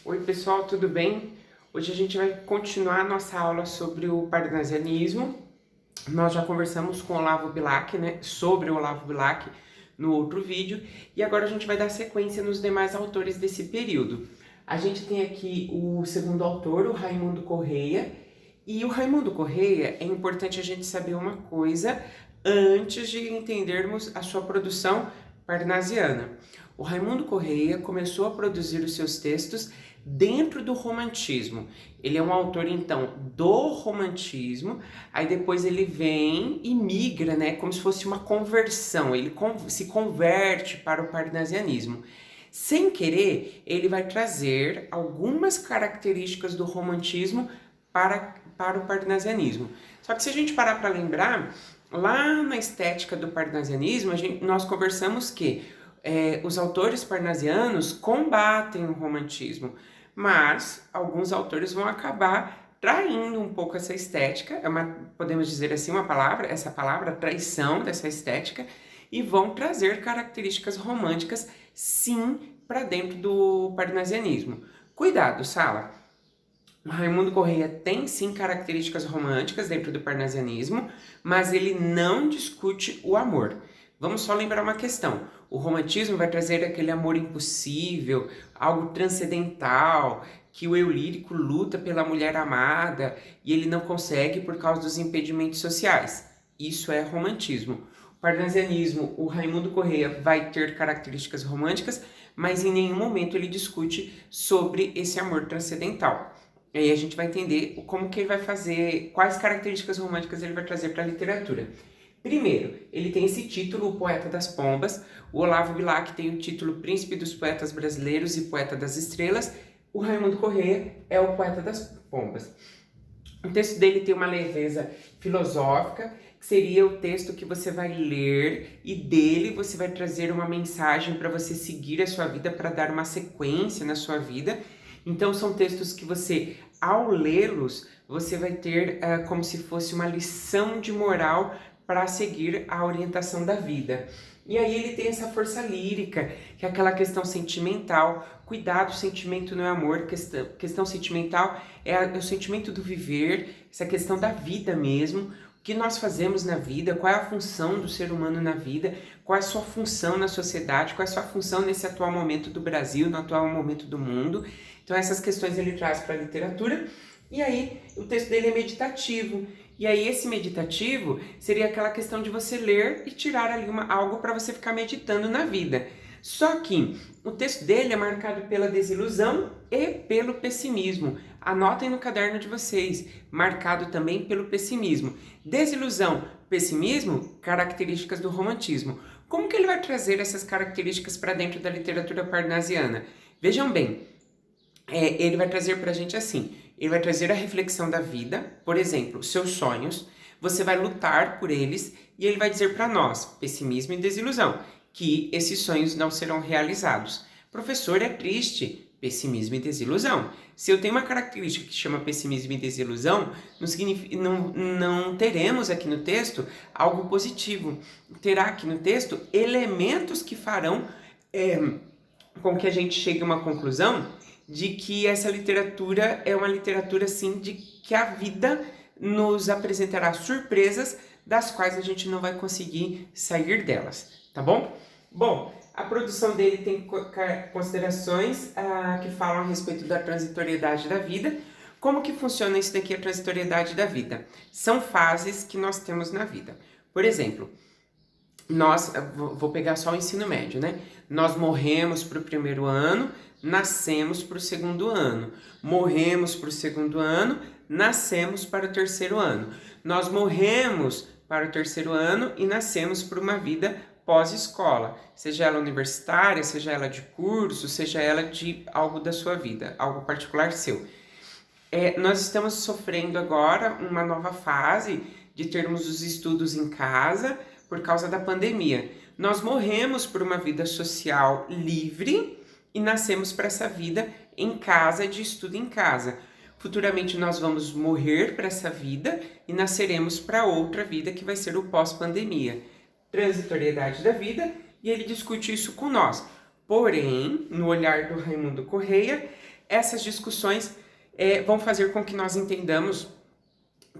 Oi pessoal, tudo bem? Hoje a gente vai continuar a nossa aula sobre o parnasianismo. Nós já conversamos com o Olavo Bilac, né, sobre o Olavo Bilac no outro vídeo, e agora a gente vai dar sequência nos demais autores desse período. A gente tem aqui o segundo autor, o Raimundo Correia, e o Raimundo Correia é importante a gente saber uma coisa antes de entendermos a sua produção parnasiana. O Raimundo Correia começou a produzir os seus textos dentro do romantismo. Ele é um autor, então, do romantismo, aí depois ele vem e migra, né, como se fosse uma conversão, ele se converte para o parnasianismo. Sem querer, ele vai trazer algumas características do romantismo para o parnasianismo. Só que se a gente parar para lembrar, lá na estética do parnasianismo, nós conversamos que os autores parnasianos combatem o romantismo, mas alguns autores vão acabar traindo um pouco essa estética, podemos dizer assim essa palavra, traição dessa estética, e vão trazer características românticas, sim, para dentro do parnasianismo. Cuidado, Sala! Raimundo Correia tem sim características românticas dentro do parnasianismo, mas ele não discute o amor. Vamos só lembrar uma questão. O romantismo vai trazer aquele amor impossível, algo transcendental, que o eu lírico luta pela mulher amada e ele não consegue por causa dos impedimentos sociais. Isso é romantismo. O parnasianismo, o Raimundo Correia vai ter características românticas, mas em nenhum momento ele discute sobre esse amor transcendental. E aí a gente vai entender como que ele vai fazer, quais características românticas ele vai trazer para a literatura. Primeiro, ele tem esse título, o Poeta das Pombas. O Olavo Bilac tem o título Príncipe dos Poetas Brasileiros e Poeta das Estrelas. O Raimundo Correia é o Poeta das Pombas. O texto dele tem uma leveza filosófica, que seria o texto que você vai ler e dele você vai trazer uma mensagem para você seguir a sua vida, para dar uma sequência na sua vida. Então são textos que você, ao lê-los, você vai ter como se fosse uma lição de moral para seguir a orientação da vida. E aí ele tem essa força lírica, que é aquela questão sentimental. Cuidado, sentimento não é amor, questão sentimental é o sentimento do viver, essa questão da vida mesmo. O que nós fazemos na vida, qual é a função do ser humano na vida, qual é a sua função na sociedade, qual é a sua função nesse atual momento do Brasil, no atual momento do mundo. Então essas questões ele traz para a literatura, e aí o texto dele é meditativo. E aí esse meditativo seria aquela questão de você ler e tirar ali algo para você ficar meditando na vida. Só que o texto dele é marcado pela desilusão e pelo pessimismo. Anotem no caderno de vocês, marcado também pelo pessimismo. Desilusão, pessimismo, características do romantismo. Como que ele vai trazer essas características para dentro da literatura parnasiana? Vejam bem, ele vai trazer para a gente assim, ele vai trazer a reflexão da vida, por exemplo, seus sonhos, você vai lutar por eles e ele vai dizer para nós, pessimismo e desilusão, que esses sonhos não serão realizados. Professor, é triste, pessimismo e desilusão. Se eu tenho uma característica que chama pessimismo e desilusão, não teremos aqui no texto algo positivo. Terá aqui no texto elementos que farão com que a gente chegue a uma conclusão de que essa literatura é uma literatura, assim, de que a vida nos apresentará surpresas das quais a gente não vai conseguir sair delas, tá bom? Bom, a produção dele tem considerações que falam a respeito da transitoriedade da vida. Como que funciona isso daqui, a transitoriedade da vida? São fases que nós temos na vida. Por exemplo, vou pegar só o ensino médio, né? Nós morremos para o primeiro ano, nascemos para o segundo ano. Morremos para o segundo ano, nascemos para o terceiro ano. Nós morremos para o terceiro ano e nascemos para uma vida pós-escola, seja ela universitária, seja ela de curso, seja ela de algo da sua vida, algo particular seu. Nós estamos sofrendo agora uma nova fase de termos os estudos em casa por causa da pandemia. Nós morremos por uma vida social livre e nascemos para essa vida em casa, de estudo em casa. Futuramente nós vamos morrer para essa vida e nasceremos para outra vida que vai ser o pós-pandemia. Transitoriedade da vida, e ele discute isso com nós. Porém, no olhar do Raimundo Correia, essas discussões vão fazer com que nós entendamos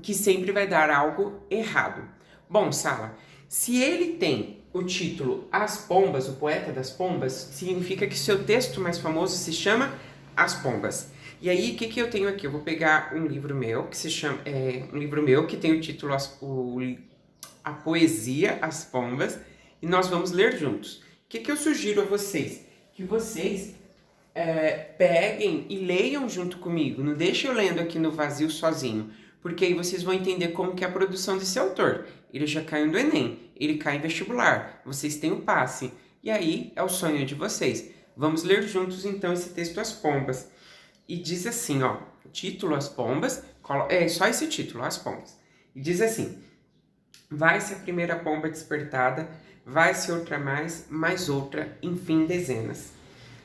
que sempre vai dar algo errado. Bom, Sala, se ele tem o título As Pombas, o Poeta das Pombas, significa que seu texto mais famoso se chama As Pombas. E aí, o que eu tenho aqui? Eu vou pegar um livro meu, que se chama, um livro meu que tem o título A Poesia As Pombas, e nós vamos ler juntos. O que eu sugiro a vocês? Que vocês peguem e leiam junto comigo, não deixem eu lendo aqui no vazio sozinho, porque aí vocês vão entender como que é a produção desse autor. Ele já caiu no Enem, ele cai em vestibular, vocês têm o passe, e aí é o sonho de vocês. Vamos ler juntos então esse texto As Pombas. E diz assim, ó, o título As Pombas, só esse título, As Pombas. E diz assim: vai-se a primeira pomba despertada, vai-se outra mais outra, enfim dezenas.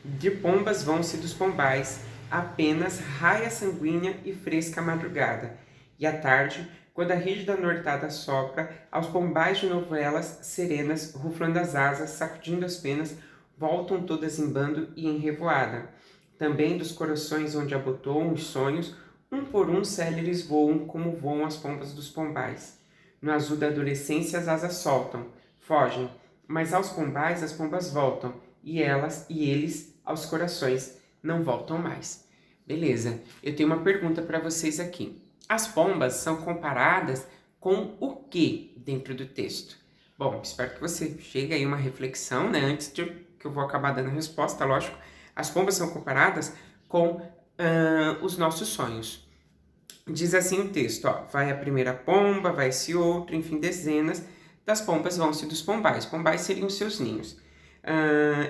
De pombas vão-se dos pombais, apenas raia sanguínea e fresca madrugada. E à tarde, quando a rígida nortada sopra, aos pombais de novo elas, serenas, ruflando as asas, sacudindo as penas, voltam todas em bando e em revoada. Também dos corações onde abotoam os sonhos, um por um céleres voam como voam as pombas dos pombais. No azul da adolescência as asas soltam, fogem, mas aos pombais as pombas voltam, e elas e eles aos corações não voltam mais. Beleza, eu tenho uma pergunta para vocês aqui. As pombas são comparadas com o que dentro do texto? Bom, espero que você chegue aí a uma reflexão, né? Antes de que eu vou acabar dando a resposta, lógico. As pombas são comparadas com os nossos sonhos. Diz assim o texto, ó, vai a primeira pomba, vai-se outra, enfim, dezenas das pombas vão-se dos pombais. Pombais seriam os seus ninhos.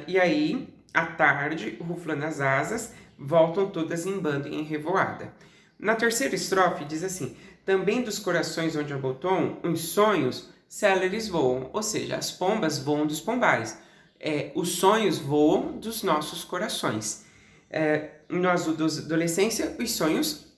E aí, à tarde, ruflando as asas, voltam todas em bando e em revoada. Na terceira estrofe diz assim: também dos corações onde abotoam os sonhos, céleres voam. Ou seja, as pombas voam dos pombais. Os sonhos voam dos nossos corações. No azul da adolescência, os sonhos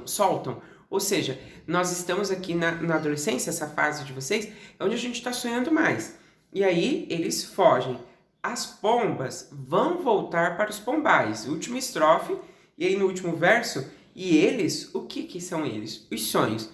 soltam. Ou seja, nós estamos aqui na adolescência, essa fase de vocês, é onde a gente está sonhando mais. E aí eles fogem. As pombas vão voltar para os pombais. Última estrofe, e aí no último verso, e eles, o que são eles? Os sonhos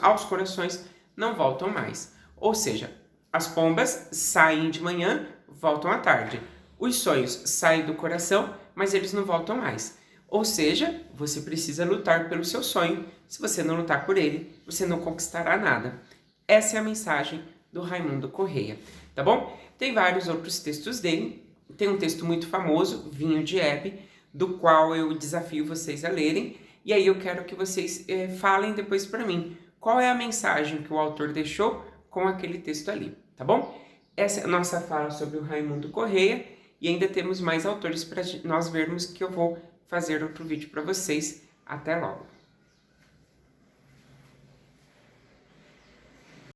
aos corações não voltam mais. Ou seja, as pombas saem de manhã, voltam à tarde. Os sonhos saem do coração, mas eles não voltam mais. Ou seja, você precisa lutar pelo seu sonho. Se você não lutar por ele, você não conquistará nada. Essa é a mensagem do Raimundo Corrêa, tá bom? Tem vários outros textos dele. Tem um texto muito famoso, Vinho de Hebe, do qual eu desafio vocês a lerem. E aí eu quero que vocês falem depois para mim qual é a mensagem que o autor deixou com aquele texto ali, tá bom? Essa é a nossa fala sobre o Raimundo Corrêa. E ainda temos mais autores para nós vermos, que eu vou fazer outro vídeo para vocês. Até logo!